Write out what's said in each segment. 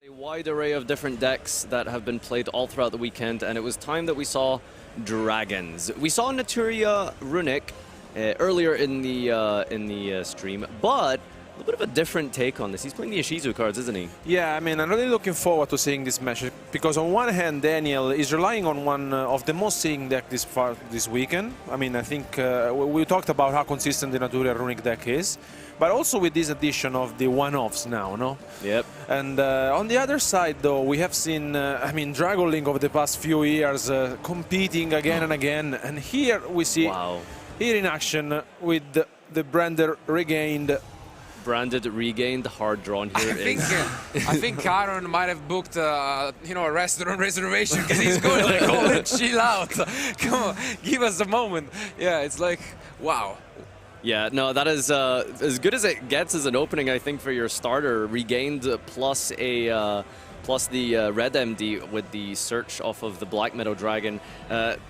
A wide array of different decks that have been played all throughout the weekend, and it was time that we saw dragons. We saw Naturia Runick earlier in the stream, but a little bit of a different take on this. He's playing the Ishizu cards, isn't he? Yeah, I mean, I'm really looking forward to seeing this match because on one hand, Daniel is relying on one of the most seeing deck this weekend. I mean, I think we talked about how consistent the Naturia Runick deck is, but also with this addition of the one-offs now, no? Yep. And on the other side, though, we have seen, I mean, Dragon Link over the past few years competing again and again, and here we see, here in action with the Branded Regained. Branded Regained, hard drawn here. I think Aaron might have booked, a restaurant reservation because he's going like, oh, chill out. Come on, give us a moment. Yeah, it's like, wow. Yeah, no, that is as good as it gets as an opening, I think, for your starter. Regained plus a plus the red MD with the search off of the Black Meadow Dragon.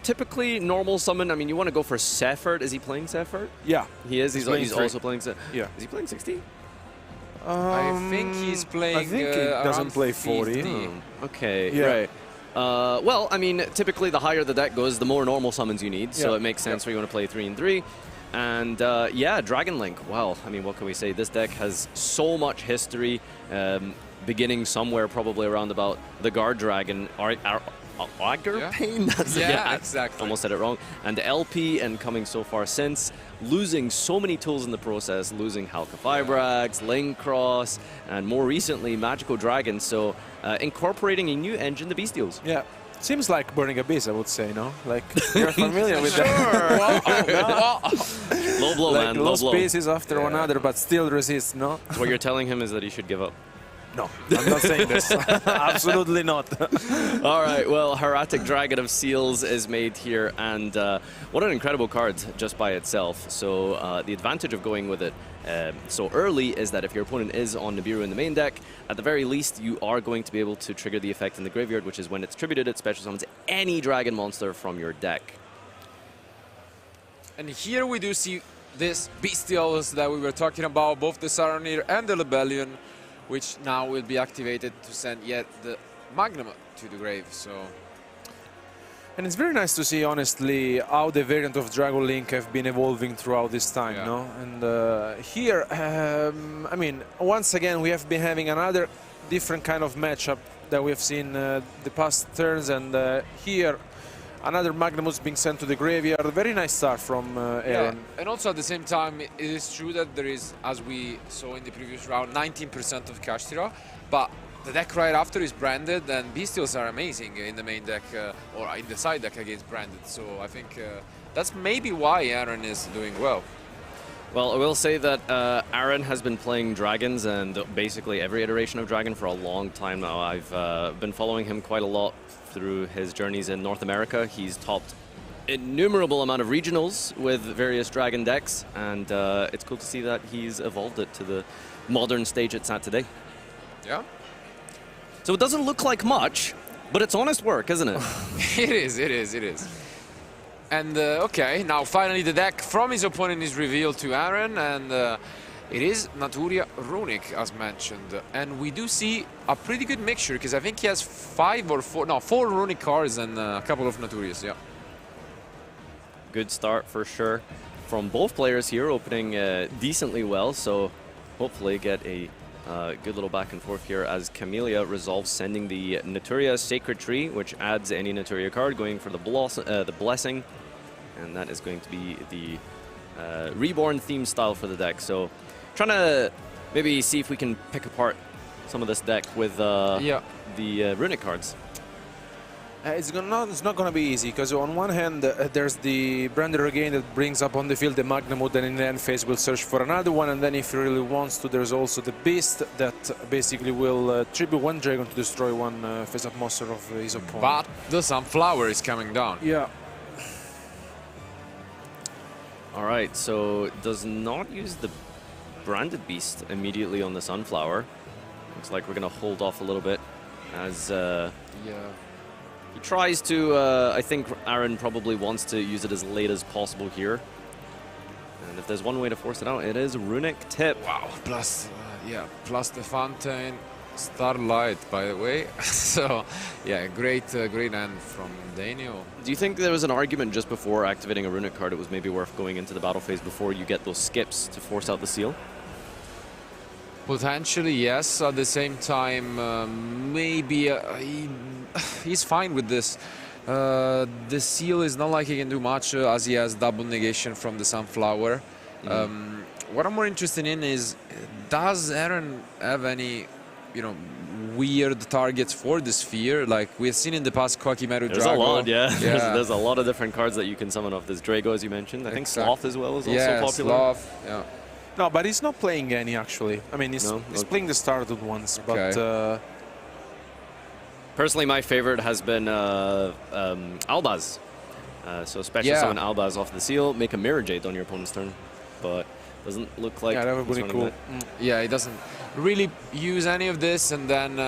Typically normal summon. I mean, you want to go for Sephert. Is he playing Sephert? Yeah, he is. He's also playing. Yeah. Is he playing 60? I think he's playing. I think he doesn't play 40. Okay, yeah. Right. Well, I mean, typically the higher the deck goes, the more normal summons you need. So it makes sense where you want to play 3 and 3. And yeah, Dragon Link. Well, I mean, what can we say? This deck has so much history, beginning somewhere probably around about the Guard Dragon, Pain. That's yeah, exactly. Almost said it wrong. And LP, and coming so far since, losing so many tools in the process, losing Halka Fibrax, Link Cross, and more recently Magical Dragon. So incorporating a new engine, the Bystials. Yeah. Seems like Burning Abyss, I would say, no? Like, you're familiar with that. Low blow, like man. low Low blow. spaces after one another, but still resist, no? So what you're telling him is that he should give up. No, I'm not saying this. Absolutely not. All right, well, Hieratic Dragon of Seals is made here, and what an incredible card just by itself. So the advantage of going with it so early is that if your opponent is on Nibiru in the main deck, at the very least, you are going to be able to trigger the effect in the graveyard, which is when it's tributed, it special summons any dragon monster from your deck. And here we do see this Bystials that we were talking about, both the Saronir and the Lebellion, which now will be activated to send yet the Magnum to the grave. So, and it's very nice to see, honestly, how the variant of Dragon Link have been evolving throughout this time, no? And here, I mean, once again, we have been having another different kind of matchup that we have seen the past turns, and here, another Magnamus being sent to the graveyard. Very nice start from Aaron. Yeah, and also at the same time, it is true that there is, as we saw in the previous round, 19% of Kashtira, but the deck right after is branded, and Bystials are amazing in the main deck, or in the side deck against branded. So I think that's maybe why Aaron is doing well. Well, I will say that Aaron has been playing Dragons and basically every iteration of Dragon for a long time now. I've been following him quite a lot through his journeys in North America. He's topped innumerable amount of regionals with various Dragon decks, and it's cool to see that he's evolved it to the modern stage it's at today. Yeah. So it doesn't look like much, but it's honest work, isn't it? It is. And okay, now finally the deck from his opponent is revealed to Aaron, and it is Naturia Runick, as mentioned. And we do see a pretty good mixture, because I think he has 4 Runick cards and a couple of Naturias, yeah. Good start for sure from both players here, opening decently well, so hopefully get a good little back and forth here as Camellia resolves sending the Naturia Sacred Tree, which adds any Naturia card, going for the Blessing, and that is going to be the Reborn theme style for the deck. So trying to maybe see if we can pick apart some of this deck with the Runick cards. It's not going to be easy, because on one hand, there's the Branded Regain that brings up on the field the Magnamud, and in the end phase will search for another one, and then if he really wants to, there's also the Beast that basically will tribute one dragon to destroy one face-up monster of his opponent. But the Sunflower is coming down. Yeah. All right, so does not use the Branded Beast immediately on the Sunflower. Looks like we're going to hold off a little bit as... He tries to, I think Aaron probably wants to use it as late as possible here. And if there's one way to force it out, it is Runick Tip. Wow, plus, plus the Fountain. Starlight, by the way. So, yeah, great end from Daniel. Do you think there was an argument just before activating a Runick card it was maybe worth going into the battle phase before you get those skips to force out the seal? Potentially, yes. At the same time, maybe he's fine with this. The seal is not like he can do much as he has double negation from the Sunflower. What I'm more interested in is, does Aaron have any, weird targets for the sphere? Like we've seen in the past, Kokimeru Drago. There's a lot, yeah. There's a lot of different cards that you can summon off this Drago, as you mentioned. I think Sloth as well is also popular. Sloth, yeah. No, but he's not playing any, actually. I mean, he's playing the started ones, but... Personally, my favorite has been Albaz. So special summon Albaz off the seal, make a Mirror Jade on your opponent's turn. But doesn't look like... Yeah, that would be cool. Yeah, he doesn't really use any of this, and then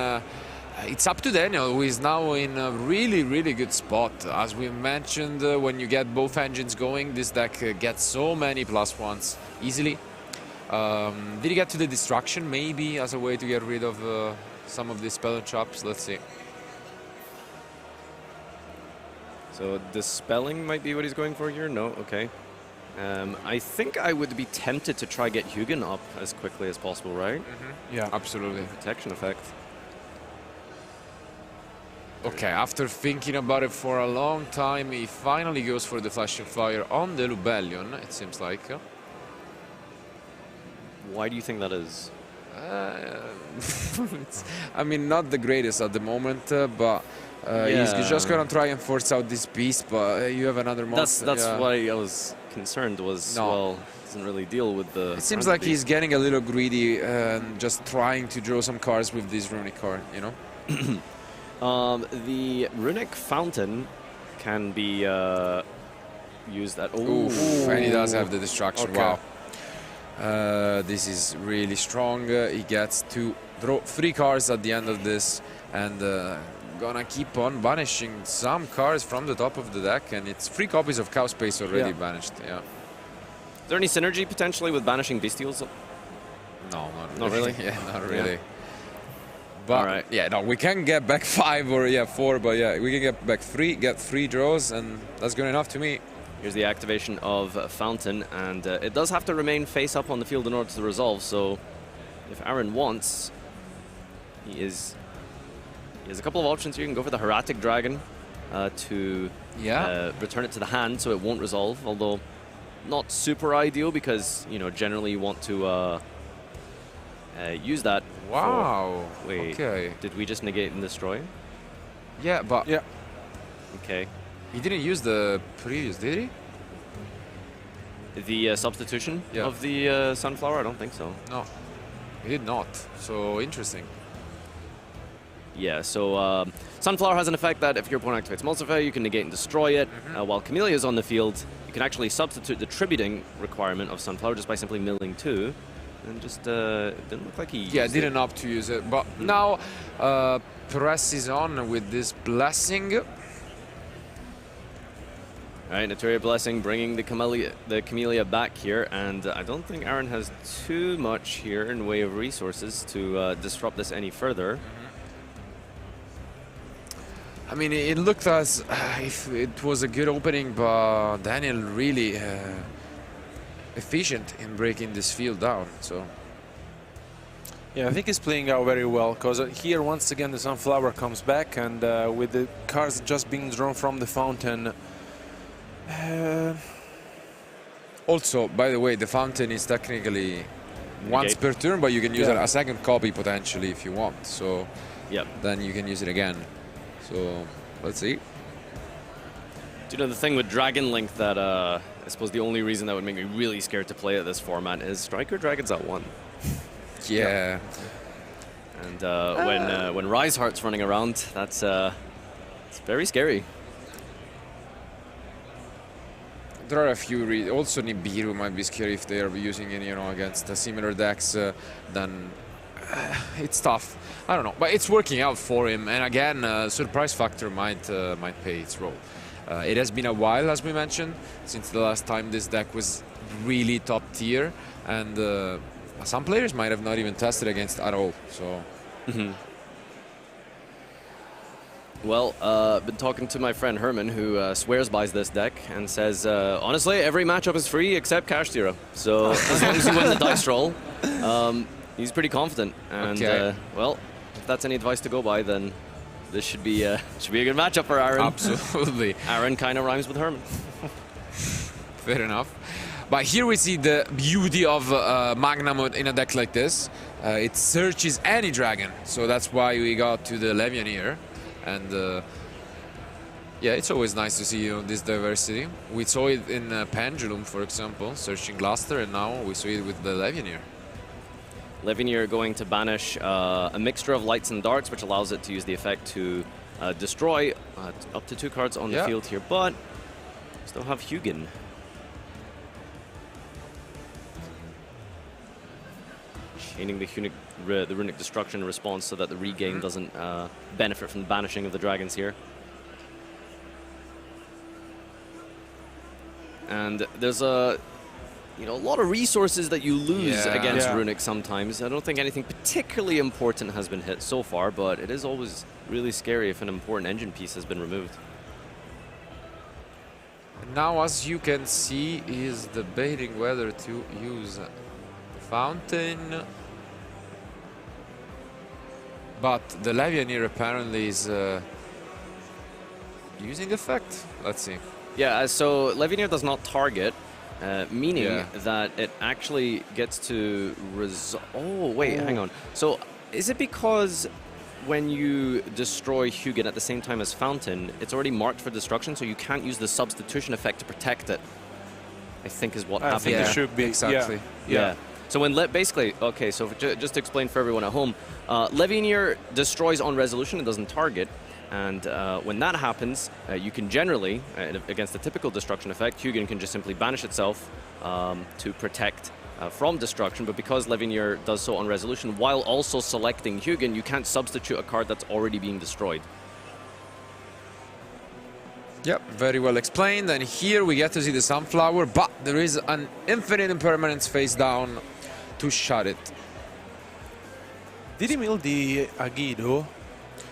it's up to Daniel, who is now in a really, really good spot. As we mentioned, when you get both engines going, this deck gets so many +1s easily. Did he get to the Destruction, maybe, as a way to get rid of some of these spell chops? Let's see. So Dispelling might be what he's going for here? No? Okay. I think I would be tempted to try get Hugin up as quickly as possible, right? Yeah, absolutely. Protection effect. Okay, after thinking about it for a long time, he finally goes for the Flashing Fire on the Lubellion, it seems like. Why do you think that is? I mean, not the greatest at the moment, but he's just gonna try and force out this beast, but you have another monster. That's why I was concerned, well, doesn't really deal with the... It seems like he's getting a little greedy and just trying to draw some cards with this Runick card, The Runick Fountain can be used at... Oof, and he does have the Destruction, wow. This is really strong. He gets to draw 3 cards at the end of this, and gonna keep on banishing some cards from the top of the deck, and it's 3 copies of Cow Space already banished. Yeah. Is there any synergy potentially with banishing Bystials? No, not really. Yeah, not really. But yeah, no, we can get back 5 or 4, but yeah, we can get back 3, get 3 draws, and that's good enough to me. Here's the activation of Fountain, and it does have to remain face up on the field in order to resolve, so if Aaron wants, he has a couple of options here. You can go for the Hieratic Dragon to return it to the hand so it won't resolve, although not super ideal because, generally you want to use that. Wow. Wait, did we just negate and destroy? Yeah, but... Yeah. Okay. He didn't use the previous, did he? The substitution of the Sunflower? I don't think so. No, he did not. So, interesting. Yeah, so Sunflower has an effect that if your opponent activates Multiply, you can negate and destroy it. While Camellia is on the field, you can actually substitute the tributing requirement of Sunflower just by simply milling 2. And just didn't look like he used didn't opt to use it. But now presses on with this Blessing. All right, Naturia Blessing bringing the Camellia back here, and I don't think Aaron has too much here in way of resources to disrupt this any further. I mean, it looked as if it was a good opening, but Daniel really efficient in breaking this field down. So. Yeah, I think he's playing out very well, because here once again the Sunflower comes back, and with the cards just being drawn from the Fountain. Also, by the way, the Fountain is technically once per turn, but you can use a second copy potentially if you want. So then you can use it again. So let's see. Do you know the thing with Dragon Link that I suppose the only reason that would make me really scared to play at this format is Striker Dragon's at 1. Yeah. And when Rise Heart's running around, that's it's very scary. There are a few also Nibiru might be scary if they are using it, against similar decks. Then it's tough. I don't know, but it's working out for him. And again, surprise factor might play its role. It has been a while, as we mentioned, since the last time this deck was really top tier, and some players might have not even tested against at all. So Well, been talking to my friend Herman, who swears by this deck and says, honestly, every matchup is free except cash zero. So as long as you win the dice roll, he's pretty confident. And well, if that's any advice to go by, then this should be a good matchup for Aaron. Absolutely. Aaron kind of rhymes with Herman. Fair enough. But here we see the beauty of Magnamut in a deck like this. It searches any dragon, so that's why we got to the Levian here. And yeah, it's always nice to see this diversity. We saw it in Pendulum, for example, searching Gluster, and now we saw it with the Levianeer. Levianeer going to banish a mixture of lights and darks, which allows it to use the effect to destroy up to 2 cards on the field here, but still have Hugin. Chaining the Runick Destruction response so that the regain doesn't benefit from the banishing of the dragons here. And there's a lot of resources that you lose against Runick sometimes. I don't think anything particularly important has been hit so far, but it is always really scary if an important engine piece has been removed. Now, as you can see, is debating whether to use Fountain. But the Levianeer apparently is using effect. Let's see. Yeah, so Levianeer does not target, meaning that it actually gets to resolve. Oh, wait, hang on. So is it because when you destroy Hugin at the same time as Fountain, it's already marked for destruction, so you can't use the substitution effect to protect it? I think is what happened. It should be. Exactly. Yeah. So when basically, okay, so just to explain for everyone at home, Levianeer destroys on resolution, it doesn't target, and when that happens, you can generally, against the typical destruction effect, Hugin can just simply banish itself to protect from destruction, but because Levianeer does so on resolution, while also selecting Hugin, you can't substitute a card that's already being destroyed. Yep, very well explained, and here we get to see the Sunflower, but there is an infinite impermanence face down to shut it. Did he mill the Agido?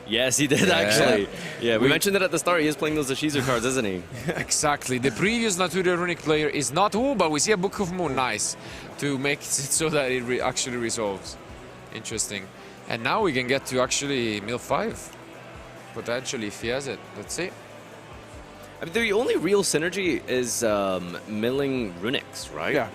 Yes, he did actually. Yeah, we mentioned it at the start. He is playing those Ashizu cards, isn't he? Exactly. The previous Naturia Runick player is not Wu, but we see a Book of Moon. Nice. To make it so that it actually resolves. Interesting. And now we can get to actually mill 5. Potentially, if he has it. Let's see. I mean, the only real synergy is milling Runicks, right? Yeah.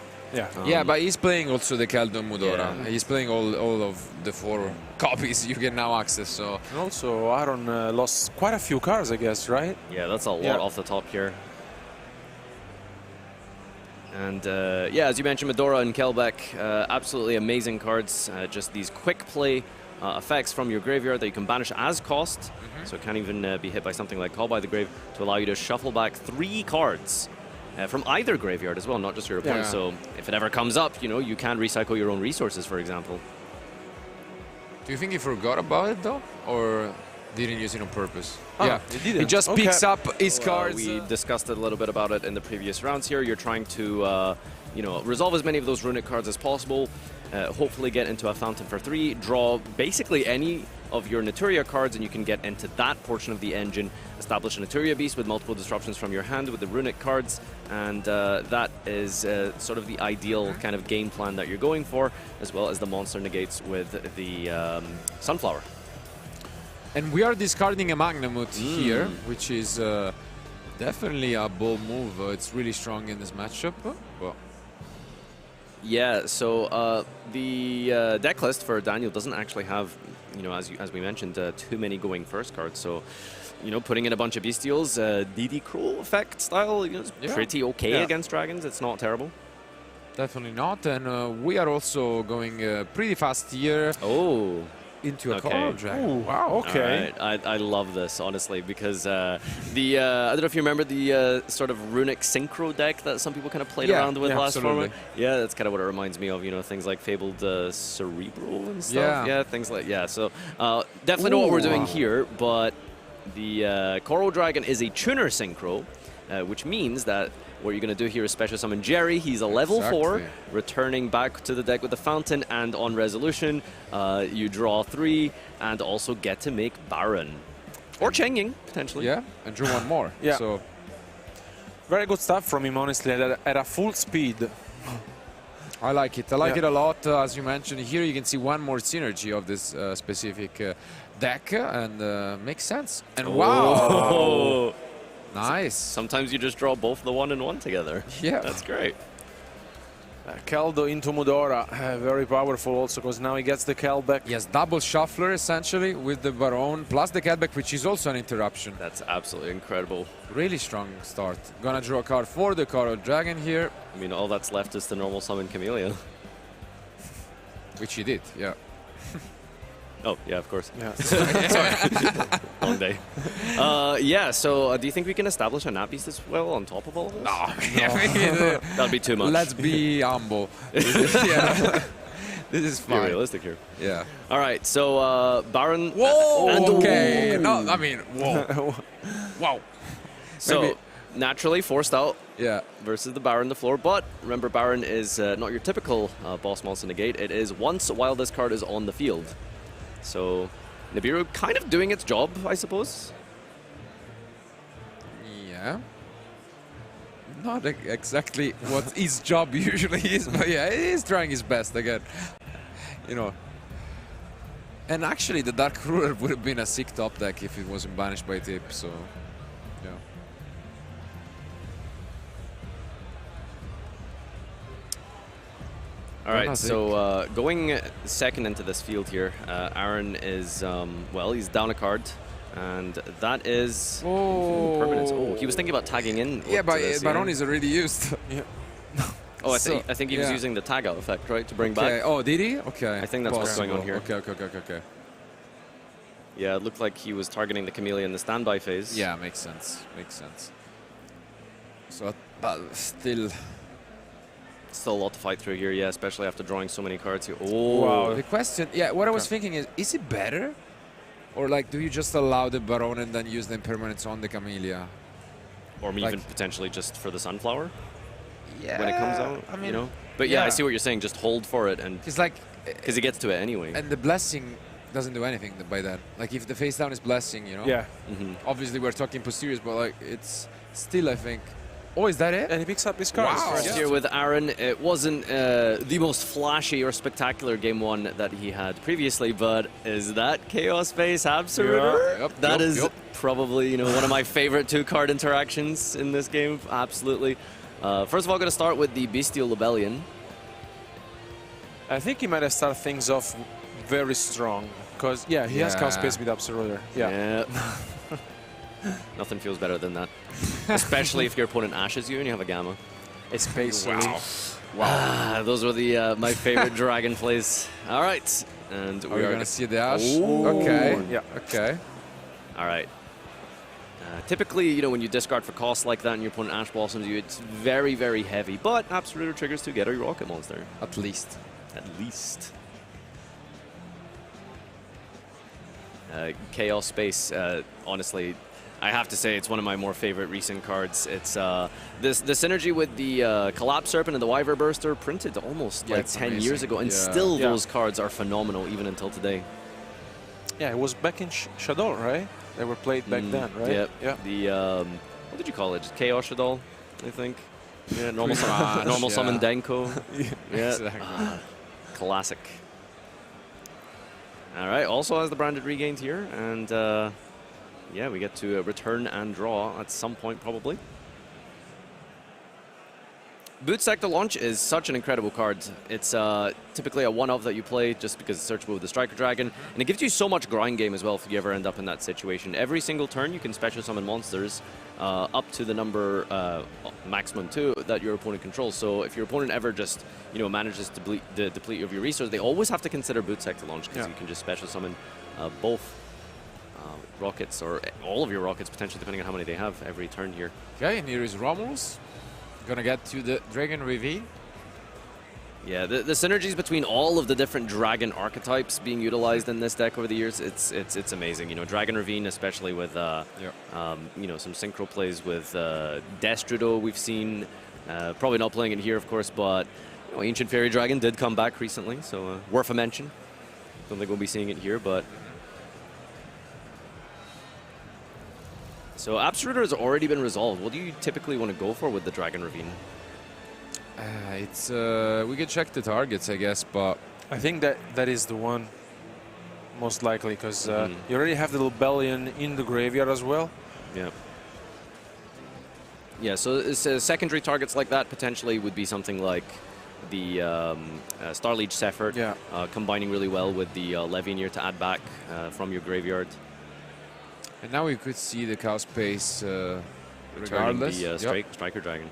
Yeah, but he's playing also the Kaldon Mudora. Yeah. He's playing all of the 4 copies you can now access. So And also, Aaron lost quite a few cards, I guess, right? Yeah, that's a lot off the top here. And yeah, as you mentioned, Medora and Kelbeck, absolutely amazing cards. Just these quick play effects from your graveyard that you can banish as cost. So it can't even be hit by something like Call by the Grave to allow you to shuffle back 3 cards. From either graveyard as well, not just your opponent. So if it ever comes up, you can recycle your own resources, for example. do you think he forgot about it though, or didn't use it on purpose? Yeah, he didn't. He just picks up his cards. We discussed a little bit about it in the previous rounds here. You're trying to, resolve as many of those Runick cards as possible. Hopefully get into a Fountain for 3, draw basically any of your Naturia cards, and you can get into that portion of the engine, establish a Naturia Beast with multiple disruptions from your hand with the Runick cards, and that is sort of the ideal kind of game plan that you're going for, as well as the monster negates with the Sunflower. And we are discarding a Magnamut here, which is definitely a bold move. It's really strong in this matchup. Well, yeah, so the deck list for Daniel doesn't actually have, as we mentioned, too many going first cards. So, putting in a bunch of Bystials, DD Cruel effect style, is pretty okay against dragons. It's not terrible. definitely not. And we are also going pretty fast here. Oh. Into a Color Dragon. Ooh, wow, okay. Right. I love this, honestly, because I don't know if you remember the sort of Runick Synchro deck that some people kind of played around with last format. Yeah, that's kind of what it reminds me of, things like Fabled Cerebral and stuff. Yeah, things like, so definitely know what we're doing here, but The Coral Dragon is a tuner synchro, which means that what you're going to do here is special summon Jerry. He's a level 4, returning back to the deck with the Fountain, and on resolution, you draw 3 and also get to make Baron. Or Cheng Ying, potentially. Yeah, and drew one more. Yeah. So Very good stuff from him, honestly, at a full speed. I like it. I like it a lot. As you mentioned, here you can see one more synergy of this specific deck, and makes sense. And wow! Nice. Sometimes you just draw both the 1 and 1 together. Yeah. That's great. Keldo into Mudora, very powerful also, because now he gets the Kel back. Yes, double shuffler essentially with the Baron plus the Kel back, which is also an interruption. That's absolutely incredible. Really strong start. Gonna draw a card for the Coral Dragon here. I mean, all that's left is to normal summon Camellia. Which he did, yeah. Oh, yeah, of course. Yeah. Sorry. Long day. Yeah, so do you think we can establish a Nat Beast as well on top of all of this? No. That'd be too much. Let's be humble. This is be fine. realistic here. Yeah. All right, so Baron. Whoa! and Okay. No, I mean, whoa. Wow. So Maybe. naturally forced out Yeah. versus the Baron the floor, but remember Baron is not your typical boss monster negate. It is once while this card is on the field. So Nibiru kind of doing its job, I suppose. Yeah. Not exactly what his job usually is, but yeah, he's trying his best again. You know. And actually, the Dark Ruler would have been a sick top deck if it wasn't banished by Tip, so yeah. All right, so going second into this field here, Aaron is, well, he's down a card, and that is permanence. Oh, he was thinking about tagging in. Yeah, but this, Baron is already used. Yeah. Oh, I think he was using the tag out effect, right, to bring back. Oh, did he? Okay. I think that's what's going on here. Okay. Yeah, it looked like he was targeting the Camellia in the standby phase. Yeah, makes sense. Makes sense. So, but still. Still a lot to fight through here, yeah, especially after drawing so many cards here. Oh, Wow. The question, yeah, what I was thinking is it better? Or like, do you just allow the Baron and then use the impermanence on the Camellia? or like- even potentially just for the Sunflower Yeah. when it comes out, I mean, you know? But yeah, I yeah. see what you're saying, just hold for it, and it's like, because he gets to it anyway. and the blessing doesn't do anything by that. Like if the face down is blessing, you know? Yeah. Obviously we're talking posteriors, but like it's still, I think. Oh, is that it? And he picks up his cards. Wow. First year with Aaron, it wasn't the most flashy or spectacular game one that he had previously, but is that Chaos Space Absoluter? Yep, That yep, is yep. probably one of my favorite 2-card interactions in this game, absolutely. First of all, going to start with the Bystial Rebellion. I think he might have started things off very strong. Because, yeah, he has Chaos Space with Absoluter. Yeah. Nothing feels better than that. Especially if your opponent ashes you and you have a Gamma. It's Space. Wow. Those were the my favorite dragon plays. All right. And Are we going to see the Ash? Ooh. Okay. Yeah. Okay. All right. Typically, when you discard for cost like that and your opponent Ash Blossoms you, it's very, very heavy. But Absoluter triggers to get a Rocket Monster. At least. At least. Chaos Space, honestly, I have to say it's one of my more favorite recent cards. It's the synergy with the Collapse Serpent and the Wyver Burster printed almost like 10 years ago, and still those cards are phenomenal even until today. Yeah, it was back in Shadow, right? They were played back then, right? Yep. Yeah. The what did you call it? Just Chaos Shadow, I think. Yeah, normal summon Denko. Yeah. Exactly. Classic. All right, also has the branded regained here, and yeah, we get to return and draw at some point probably. Boot Sector Launch is such an incredible card. It's typically a one-off that you play just because it's searchable with the Striker Dragon, and it gives you so much grind game as well if you ever end up in that situation. Every single turn you can special summon monsters up to the number maximum 2 that your opponent controls. So if your opponent ever just manages to deplete of your resource, they always have to consider Boot Sector Launch because you can just special summon both rockets or all of your rockets potentially, depending on how many they have every turn here. Okay, and here is Romulus. Gonna get to the Dragon Reveal. Yeah, the synergies between all of the different dragon archetypes being utilized in this deck over the years, it's amazing. You know, Dragon Ravine, especially with you know, some synchro plays with Destrido we've seen. Probably not playing it here, of course, but you know, Ancient Fairy Dragon did come back recently, so worth a mention. Don't think we'll be seeing it here, but. So Absoluter has already been resolved. What do you typically want to go for with the Dragon Ravine? It's we can check the targets, I guess, but I think that is the one, most likely, because you already have the Rebellion in the graveyard as well. Yeah. Yeah, so secondary targets like that potentially would be something like the Starliege Sephert, combining really well with the Levianir to add back from your graveyard. And now we could see the Cow Space Returning regardless. the Striker Dragon.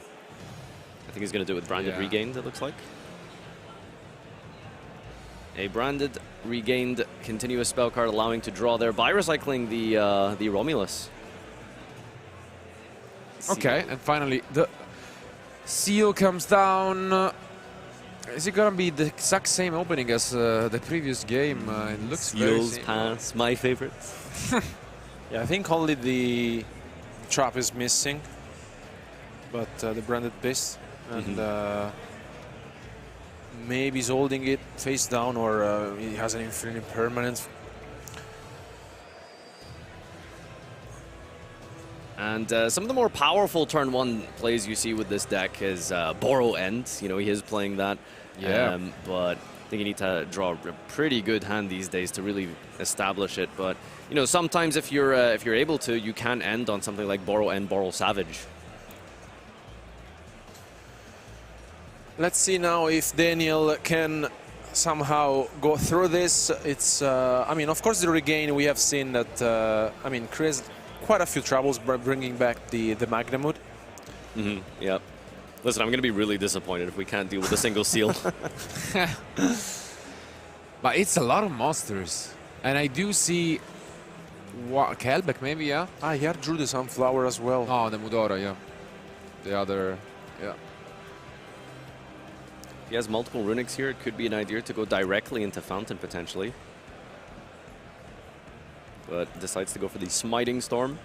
I think he's going to do it with Branded Regained, it looks like. A Branded Regained continuous spell card allowing to draw there by recycling the Romulus. Okay, and finally the Seal comes down. Is it going to be the exact same opening as the previous game? It looks Seal's very Pass, my favorite. Yeah, I think only the trap is missing, but the Branded Beast, and maybe he's holding it face down, or he has an Infinite Impermanence. And some of the more powerful turn 1 plays you see with this deck is Borrow End. You know, he is playing that. Yeah. But I think you need to draw a pretty good hand these days to really establish it. But, you know, sometimes if you're able to, you can end on something like Borrow End, Borrow Savage. Let's see now if Daniel can somehow go through this. It's, I mean, of course, the regain, we have seen that, I mean, creates quite a few troubles by bringing back the Magnamud. Yep. Listen, I'm going to be really disappointed if we can't deal with a single seal. But it's a lot of monsters. And I do see Kelbeck, maybe, yeah? Ah, he had drew the Sunflower as well. Oh, the Mudora, yeah. The other, yeah. If he has multiple Runicks here, it could be an idea to go directly into Fountain, potentially. But decides to go for the Smiting Storm.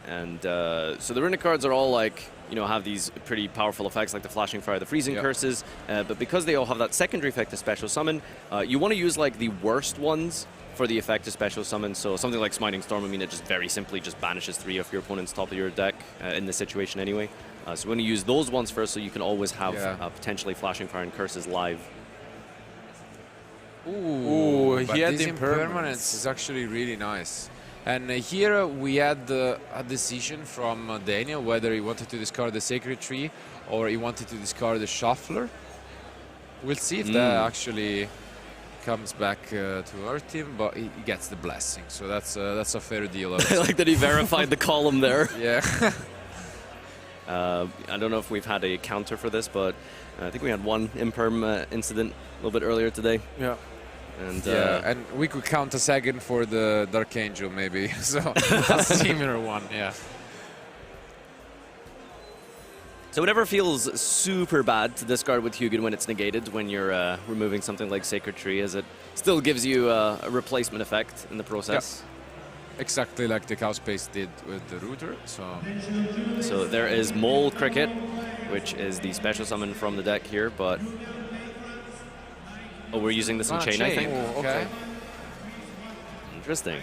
And so the Runick cards are all like, you know, have these pretty powerful effects like the Flashing Fire, the Freezing Curses. But because they all have that secondary effect to Special Summon, you want to use like the worst ones for the effect to Special Summon. So something like Smiting Storm, I mean, it just very simply just banishes 3 of your opponent's top of your deck in this situation anyway. So we want to use those ones first so you can always have potentially Flashing Fire and Curses live. Ooh, he had this the impermanence is actually really nice. And here we had a decision from Daniel whether he wanted to discard the Sacred Tree or he wanted to discard the Shuffler. We'll see if that actually comes back to hurt him, but he gets the Blessing, so that's a fair deal. I like that he verified the column there. Yeah. I don't know if we've had a counter for this, but I think we had one Imperm incident a little bit earlier today. Yeah. And and we could count a second for the Dark Angel, maybe. So a similar one, yeah. So it never feels super bad to discard with Hugin when it's negated, when you're removing something like Sacred Tree, as it still gives you a replacement effect in the process. Yeah. Exactly like the Cow Space did with the Router. So there is Mole Cricket, which is the special summon from the deck here, but... Oh, we're using this in chain, I think? Oh, okay. Interesting.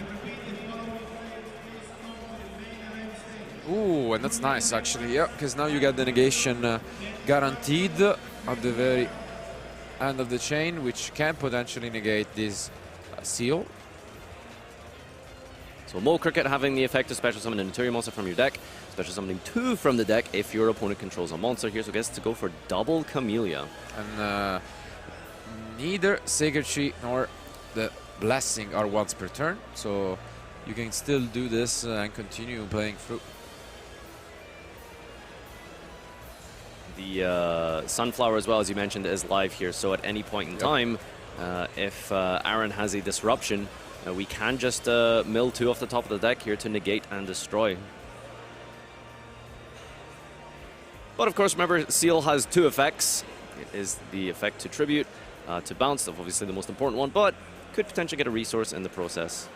Ooh, and that's nice, actually, yeah, because now you get the negation guaranteed at the very end of the chain, which can potentially negate this seal. So Mole Cricket having the effect to special summon an interior monster from your deck, special summoning 2 from the deck if your opponent controls a monster here, so gets to go for double Camellia. And neither Sacred Tree nor the Blessing are once per turn, so you can still do this and continue playing through. The Sunflower, as well as you mentioned, is live here, so at any point in time, if Aaron has a disruption, we can just mill 2 off the top of the deck here to negate and destroy. But of course, remember, Seal has 2 effects. It is the effect to tribute, to bounce, obviously the most important one, but could potentially get a resource in the process.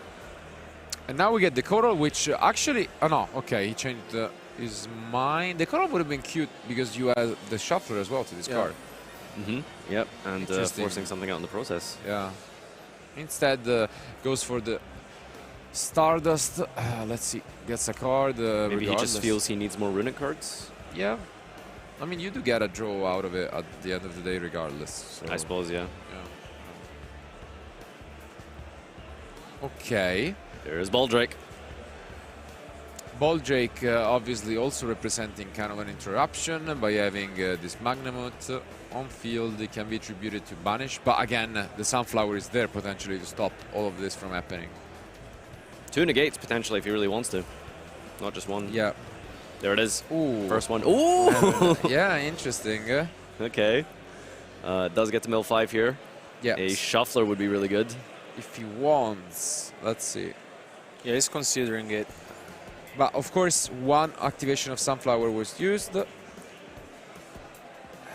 And now we get the coral, which actually... Oh, no. Okay, he changed his mind. The coral would have been cute because you have the shuffler as well to discard. Yep, and forcing something out in the process. Yeah. Instead, goes for the Stardust. Let's see. Gets a card. Maybe he just feels he needs more Runick cards? Yeah. I mean, you do get a draw out of it at the end of the day regardless. So. I suppose, yeah. Okay. There's Baldrake. Baldrake obviously also representing kind of an interruption by having this Magnamut on field. It can be attributed to Banish, but again, the Sunflower is there potentially to stop all of this from happening. 2 negates potentially if he really wants to. Not just one. Yeah. There it is. Ooh. First one. Ooh! Yeah, interesting. Okay. Does get to mill 5 here. Yeah. A Shuffler would be really good. If he wants, let's see. Yeah, he's considering it. But of course, one activation of Sunflower was used.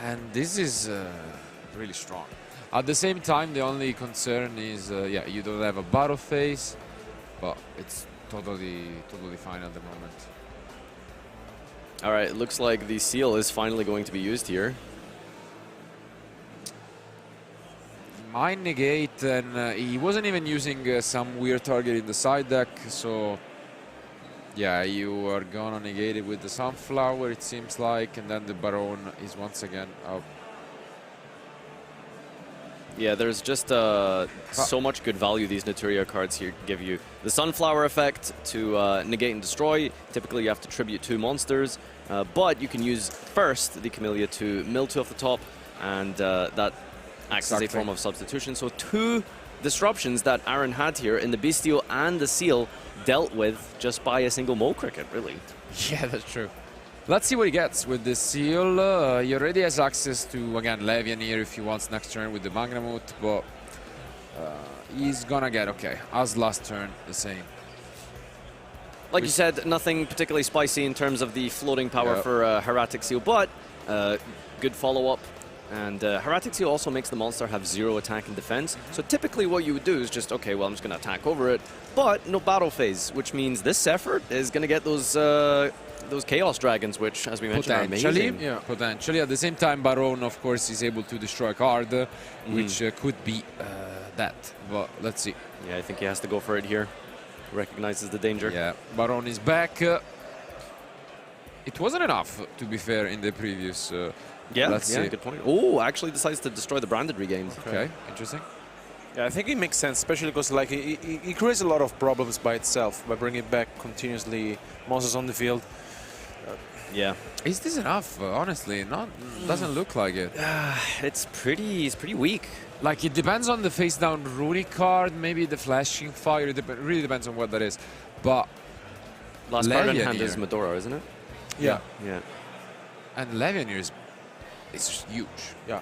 And this is really strong. At the same time, the only concern is, yeah, you don't have a battle phase, but it's totally fine at the moment. All right, it looks like the seal is finally going to be used here. Mind negate, and he wasn't even using some weird target in the side deck, so yeah, you are gonna negate it with the Sunflower, it seems like, and then the Baron is once again up. Yeah, there's just so much good value these Naturia cards here give you. The Sunflower effect to negate and destroy. Typically, you have to tribute 2 monsters, but you can use first the Camellia to mill 2 off the top, and that acts as a form of substitution. So 2 disruptions that Aaron had here in the Bystial and the Seal dealt with just by a single Mole Cricket, really. Yeah, that's true. Let's see what he gets with the Seal. He already has access to, again, Levian here if he wants next turn with the Magnamut, but he's gonna get, okay, as last turn, the same. Like you said, nothing particularly spicy in terms of the floating power for Hieratic Seal, but good follow-up. And Hieratic Seal also makes the monster have 0 attack and defense. So typically what you would do is just, okay, well, I'm just going to attack over it, but no battle phase, which means this effort is going to get those Chaos Dragons, which, as we mentioned, are amazing. Yeah, potentially. At the same time, Baron, of course, is able to destroy a card, which could be that. But let's see. Yeah, I think he has to go for it here. Recognizes the danger. Yeah, Baron is back. It wasn't enough, to be fair, in the previous... Let's see. Good point. Oh, actually decides to destroy the branded regains. Okay, interesting. Yeah, I think it makes sense, especially because like he creates a lot of problems by itself by bringing back continuously monsters on the field. Yeah. Is this enough? Honestly, doesn't look like it. It's pretty weak. Like, it depends on the face down Runick card, maybe the flashing fire. It really depends on what that is. But last card in hand is Medora, isn't it? Yeah. Yeah. And Levian is huge. Yeah.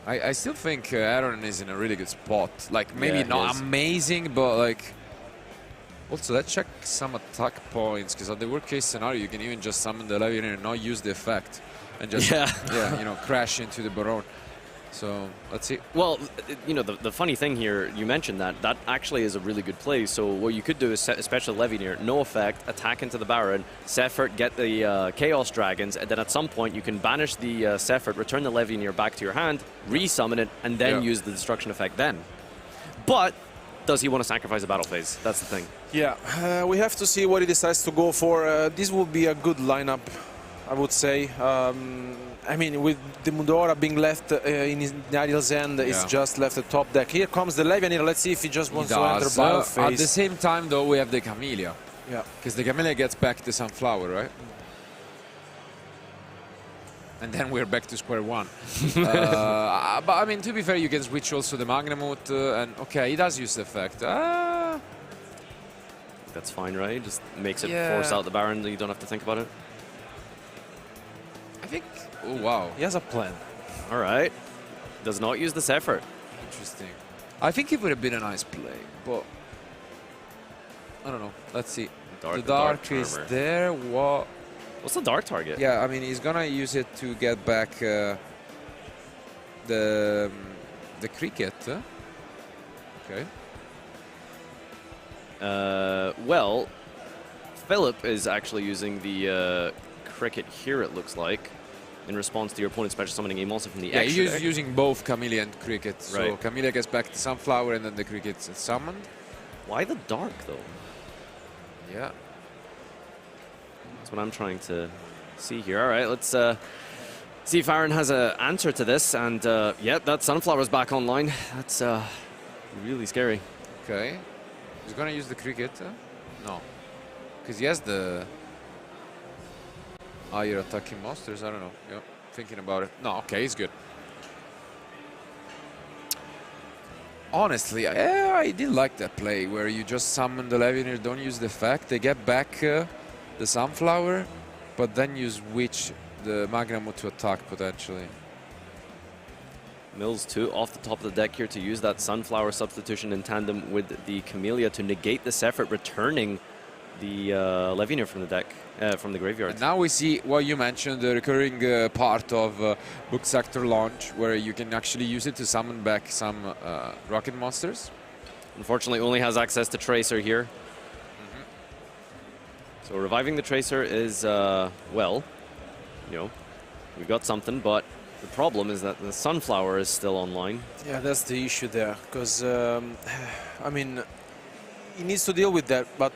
I still think Aaron is in a really good spot. Like, maybe Yeah, not amazing, but like... Also, let's check some attack points, because at the worst case scenario, you can even just summon the Levian and not use the effect. And just, you know, crash into the Baron. So, let's see. Well, you know, the funny thing here, you mentioned that actually is a really good play. So what you could do is set a special Levian here, no effect, attack into the Baron, Sephert, get the Chaos Dragons, and then at some point you can banish the Sephert, return the Levian here back to your hand, resummon it, and then use the destruction effect then. But does he want to sacrifice a battle phase? That's the thing. Yeah, we have to see what he decides to go for. This will be a good lineup, I would say. I mean, with the Medora being left in his Nadiel's end, it's just left the top deck. Here comes the Levian here. Let's see if he just wants to enter battle phase. At the same time, though, we have the Camellia. Yeah. Because the Camellia gets back the Sunflower, right? And then we're back to square one. But, I mean, to be fair, you can switch also the Magnamut. And, okay, he does use the effect. That's fine, right? Just makes it force out the Baron, you don't have to think about it. I think... Oh, wow. He has a plan. All right. Does not use the Sephert. Interesting. I think it would have been a nice play, but... I don't know. Let's see. The Dark is there. What... What's the dark target? Yeah, I mean, he's gonna use it to get back the cricket. Okay. Well, Philip is actually using the cricket here, it looks like, in response to your opponent special summoning a monster from the Yeah, extra he's deck. using both Camellia and Cricket. So Right. Camellia gets back to Sunflower and then the Cricket's summoned. Why the dark, though? Yeah. That's what I'm trying to see here. All right, let's see if Aaron has an answer to this. And yeah, that Sunflower's back online. That's really scary. Okay. He's gonna use the Cricket. No. Because he has the... Ah, you're attacking monsters? I don't know. Yep. Thinking about it. No, okay, he's good. Honestly, I did like that play where you just summon the Levianeer, don't use the effect, they get back the Sunflower, but then you switch the Magnamut to attack potentially. Mills too off the top of the deck here to use that Sunflower substitution in tandem with the Camellia to negate this effort, returning the Levianeer from the deck, from the graveyard. And now we see what you mentioned, the recurring part of Book Sector launch, where you can actually use it to summon back some rocket monsters. Unfortunately, only has access to Tracer here. So reviving the Tracer is, well, you know, we've got something, but the problem is that the Sunflower is still online. Yeah, that's the issue there, because, I mean, he needs to deal with that, but...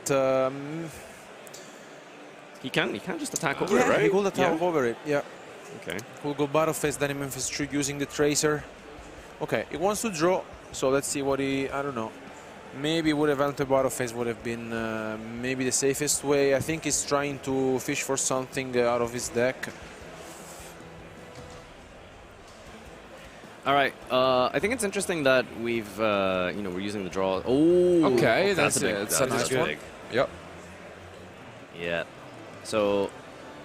He can just attack over yeah, it, right? he could attack over it, yeah. Okay. We'll go battle phase, then in Memphis True using the Tracer. Okay, he wants to draw, so let's see what he... I don't know. Maybe would have entered battle phase would have been maybe the safest way. I think he's trying to fish for something out of his deck. All right. I think it's interesting that we've, you know, we're using the draw. Oh, Okay, that's a big. that's a nice one. big. Yep. Yeah. So,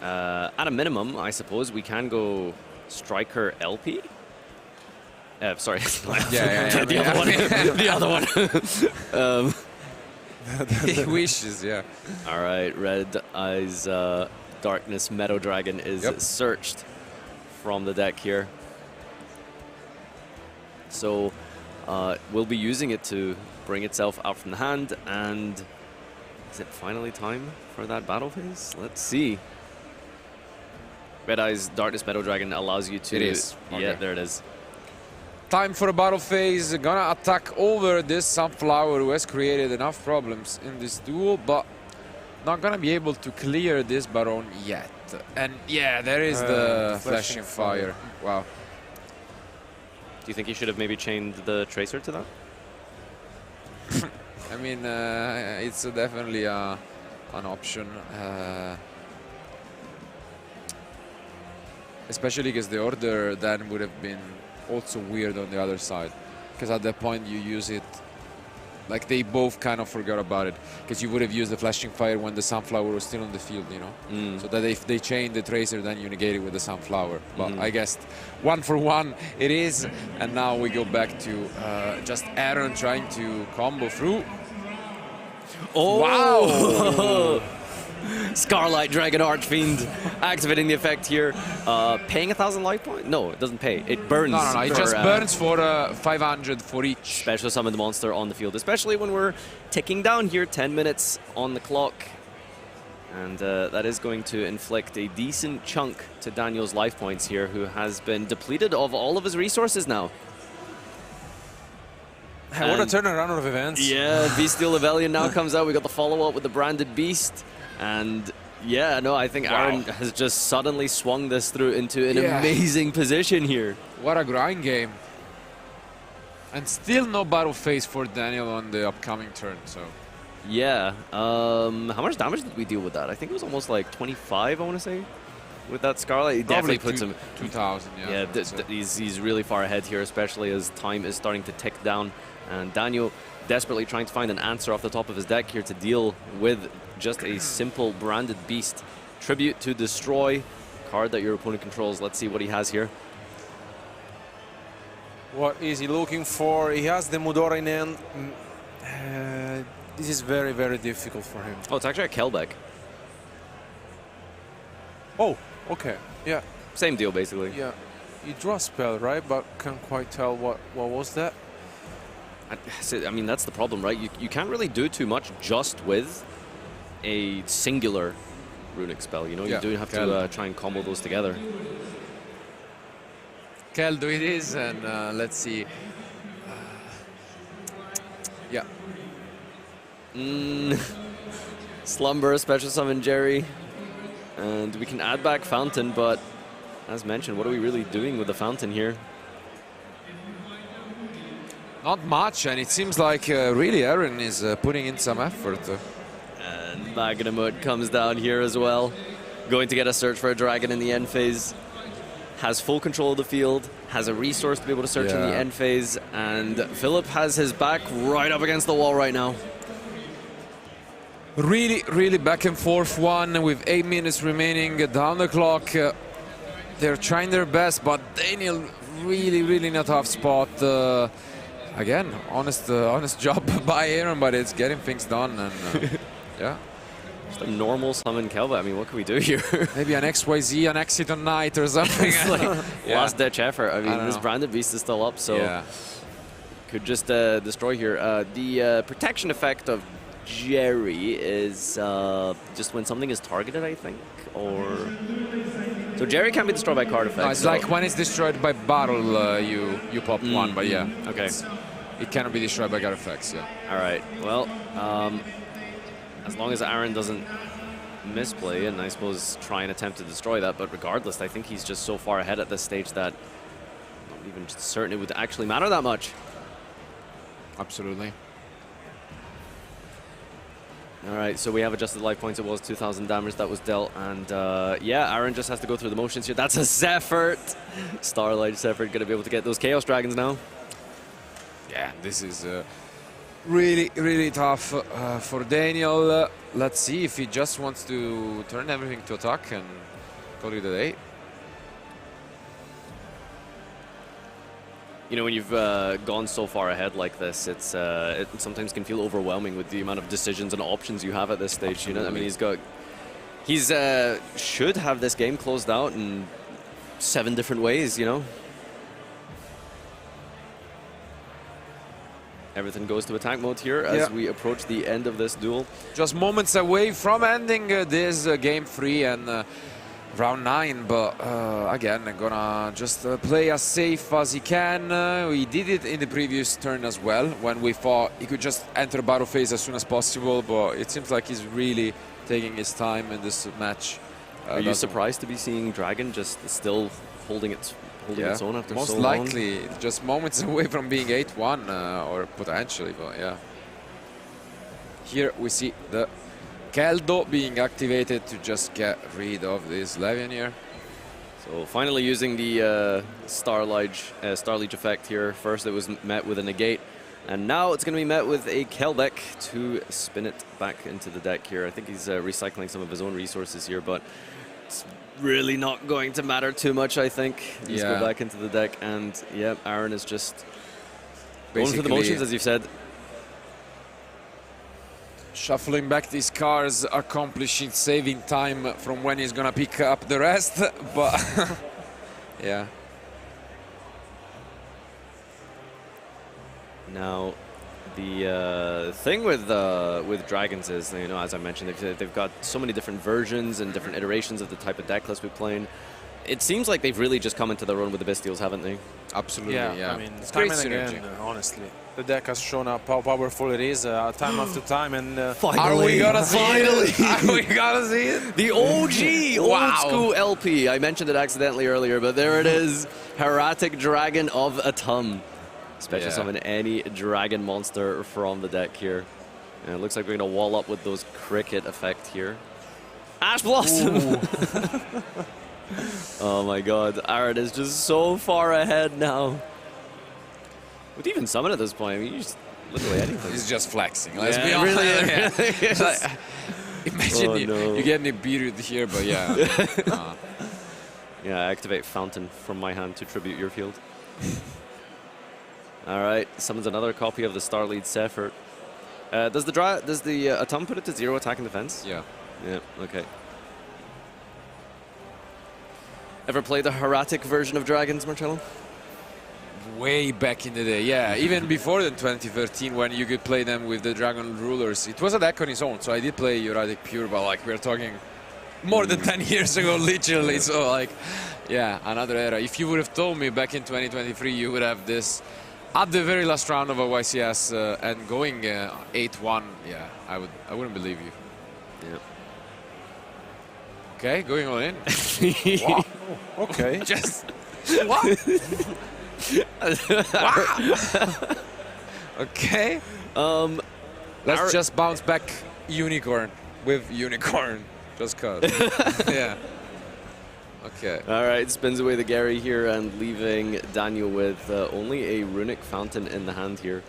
at a minimum, I suppose we can go Striker LP. Sorry. Yeah, the other one. The other one. He wishes, yeah. All right. Red Eyes Darkness Meadow Dragon is searched from the deck here. So we'll be using it to bring itself out from the hand. And is it finally time for that battle phase? Let's see. Red Eyes Darkness Meadow Dragon allows you to... It is. Yeah, Okay. there it is. Time for a battle phase. Gonna attack over this Sunflower who has created enough problems in this duel, but not gonna be able to clear this Baron yet. And yeah, there is the Flashing Fire. Wow. Do you think you should have maybe chained the Tracer to that? I mean, it's definitely an option. Especially because the order then would have been also weird on the other side. Because at that point you use it, like they both kind of forgot about it. Because you would have used the Flashing Fire when the Sunflower was still on the field, you know? So that if they chain the Tracer, then you negate it with the Sunflower. But I guess 1 for 1 it is. And now we go back to just Aaron trying to combo through. Oh! Wow! Scarlight Dragon Archfiend activating the effect here. Paying 1,000 life points? No, it doesn't pay. It burns. No, it for, just burns for 500 for each. Special summon the monster on the field, especially when we're ticking down here, 10 minutes on the clock. And that is going to inflict a decent chunk to Daniel's life points here, who has been depleted of all of his resources now. What a turnaround of events. Yeah, Bystial Levelian now comes out. We got the follow-up with the Branded Beast. And yeah, no, I think Aaron has just suddenly swung this through into an amazing position here. What a grind game. And still no battle phase for Daniel on the upcoming turn, so. Yeah, how much damage did we deal with that? I think it was almost like 25, I want to say, with that Scarlet. He Probably definitely puts him... 2,000, yeah. Yeah, he's really far ahead here, especially as time is starting to tick down. And Daniel desperately trying to find an answer off the top of his deck here to deal with just a simple Branded Beast. Tribute to Destroy, card that your opponent controls. Let's see what he has here. What is he looking for? He has the Mudora in hand. This is very, very difficult for him. Oh, it's actually a Kelbeck. Oh, okay. Yeah, Same deal, basically. yeah. You draw a spell, right? But can't quite tell what was that. I mean, that's the problem, right? You can't really do too much just with a singular runic spell, you know? Yeah, You do have to try and combo those together. YuGiOhCardEU it is, and let's see. Yeah. Slumber, special summon Jerry. And we can add back Fountain, but as mentioned, what are we really doing with the Fountain here? Not much, and it seems like really Aaron is putting in some effort. And Magnamut comes down here as well. Going to get a search for a dragon in the end phase. Has full control of the field, has a resource to be able to search in the end phase, and Philip has his back right up against the wall right now. Really, really back and forth one with 8 minutes remaining down the clock. They're trying their best, but Daniel really in a tough spot. Again, honest job by Aaron, but it's getting things done, and yeah. Just a normal summon Kelva. I mean, what can we do here? Maybe an XYZ, an exit on night or something. Last ditch effort. I mean, this branded beast is still up, so could just destroy here. The protection effect of Jerry is just when something is targeted, I think, or so Jerry can't be destroyed by card effects. No, it's like when it's destroyed by battle, you pop one, but yeah, okay, it cannot be destroyed by card effects. Yeah. All right. Well, as long as Aaron doesn't misplay, and I suppose try and attempt to destroy that, but regardless, I think he's just so far ahead at this stage that I'm not even certain it would actually matter that much. Absolutely. All right, so we have adjusted life points. It was 2,000 damage that was dealt, and yeah, Aaron just has to go through the motions here. That's a Zephyrt! Starlight Zephyrt gonna be able to get those Chaos Dragons now. Yeah, this is really tough for Daniel. Let's see if he just wants to turn everything to attack and call it a day. You know, when you've gone so far ahead like this, it sometimes can feel overwhelming with the amount of decisions and options you have at this stage. Absolutely. You know, I mean, he's should have this game closed out in 7 different ways. You know, everything goes to attack mode here as we approach the end of this duel. Just moments away from ending this game 3 and round 9, but again, I'm gonna just play as safe as he can. We did it in the previous turn as well, when we thought he could just enter battle phase as soon as possible, but it seems like he's really taking his time in this match. Are you surprised to be seeing Dragon just still holding its own after most so long? likely, just moments away from being 8-1 or potentially, but yeah. Here we see the YuGiOhCardEU being activated to just get rid of this Levian here. So finally using the Starlight effect here. First it was met with a negate, and now it's going to be met with a Keldek to spin it back into the deck here. I think he's recycling some of his own resources here, but it's really not going to matter too much, I think. Just go back into the deck, and yeah, Aaron is just going for the motions, as you've said. Shuffling back these cards, accomplishing saving time from when he's gonna pick up the rest, but yeah. Now, the thing with dragons is, you know, as I mentioned, they've got so many different versions and different iterations of the type of deck list we're playing. It seems like they've really just come into their own with the Bystials, haven't they? Absolutely, yeah. I mean, it's time great and synergy. again, honestly. The deck has shown up how powerful it is time after time, and Finally, are we gonna see it? Are we gonna see it? The OG old school LP. I mentioned it accidentally earlier, but there it is. Hieratic Dragon of Atum. Special summon any dragon monster from the deck here. And it looks like we're going to wall up with those cricket effect here. Ash Blossom! Oh my god, Aaron is just so far ahead now. Would you even summon at this point? I mean, you just literally anything. He's just flexing. Let's be honest. Really? Imagine you get any beard here, but yeah. Yeah, activate Fountain from my hand to tribute your field. All right, summons another copy of the Starlight Zephyr. Does the Atum put it to 0 attack and defense? Yeah. Yeah, okay. Ever played the Heretic version of Dragons, Marcello? Way back in the day, yeah. Even before the 2013, when you could play them with the Dragon Rulers. It was a deck on its own, so I did play Heretic Pure, but like we're talking more than 10 years ago, literally. So like, yeah, another era. If you would have told me back in 2023 you would have this at the very last round of a YCS and going 8-1, yeah, I wouldn't believe you. Yeah. Okay, going all in. Wow. Okay. Just what? Wow. Okay. Let's just bounce back Unicorn with Unicorn, just cause. Yeah. Okay. All right, spins away the Gary here and leaving Daniel with only a Runick Fountain in the hand here.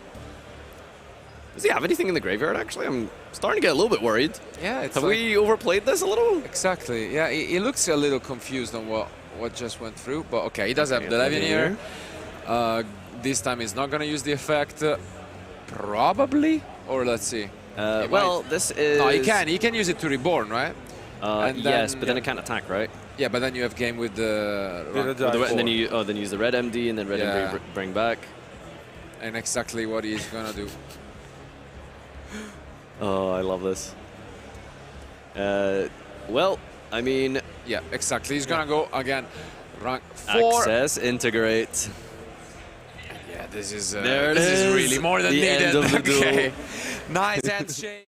Does he have anything in the graveyard, actually? I'm starting to get a little bit worried. Yeah, it's Have like, we overplayed this a little? exactly. Yeah, he looks a little confused on what just went through, but okay, he does have the Levin here. This time he's not gonna use the effect, probably, or let's see. Well, this is... No, he can use it to reborn, right? Yes, but then it can't attack, right? Yeah, but then you have game with the And then you use the red MD and then red MD bring back. and exactly what he's gonna do. Oh, I love this. Well, I mean... Yeah, exactly. He's gonna go again. Rank 4. Access, integrate. Yeah, this is There it this is is. really more than The needed. end of the duel. Okay. Nice handshake.